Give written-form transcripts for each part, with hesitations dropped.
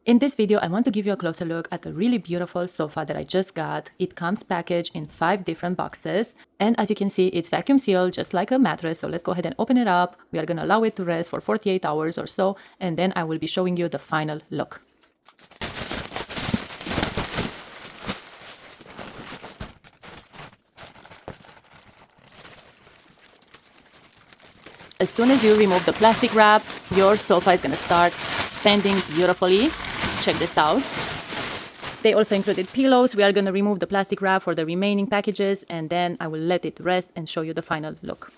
In this video, I want to give you a closer look at a really beautiful sofa that I just got. It comes packaged in 5 different boxes. And as you can see, it's vacuum sealed just like a mattress. So let's go ahead and open it up. We are going to allow it to rest for 48 hours or so. And then I will be showing you the final look. As soon as you remove the plastic wrap, your sofa is going to start expanding beautifully. Check this out. They also included pillows. We are going to remove the plastic wrap for the remaining packages, and then I will let it rest and show you the final look.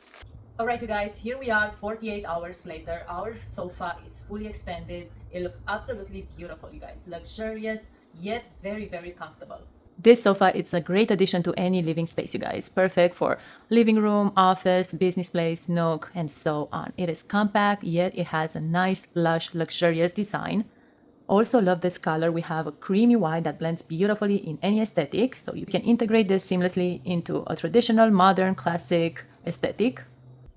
Alright, you guys, here we are 48 hours later. Our sofa is fully expanded. It looks absolutely beautiful, you guys. Luxurious, yet very, very comfortable. This sofa is a great addition to any living space, you guys. Perfect for living room, office, business place, nook, and so on. It is compact, yet it has a nice, lush, luxurious design. Also love this color. We have a creamy white that blends beautifully in any aesthetic. So you can integrate this seamlessly into a traditional, modern, classic aesthetic.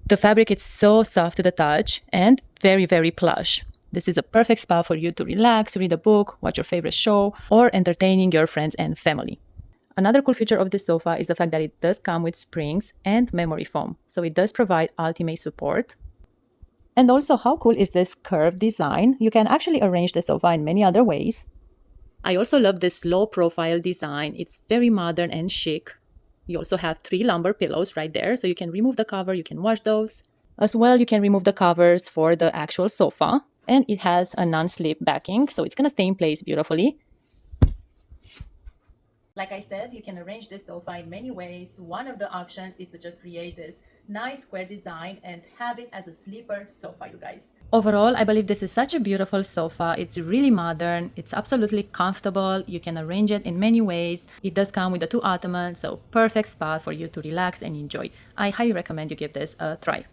The fabric is so soft to the touch and very, very plush. This is a perfect spot for you to relax, read a book, watch your favorite show, or entertaining your friends and family. Another cool feature of this sofa is the fact that it does come with springs and memory foam. So it does provide ultimate support. And also, how cool is this curved design? You can actually arrange the sofa in many other ways. I also love this low profile design. It's very modern and chic. You also have 3 lumbar pillows right there, so you can remove the cover, you can wash those. As well, you can remove the covers for the actual sofa. And it has a non-slip backing, so it's going to stay in place beautifully. Like I said, you can arrange this sofa in many ways. One of the options is to just create this nice square design and have it as a sleeper sofa, you guys. Overall, I believe this is such a beautiful sofa. It's really modern. It's absolutely comfortable. You can arrange it in many ways. It does come with the 2 ottomans, so perfect spot for you to relax and enjoy. I highly recommend you give this a try.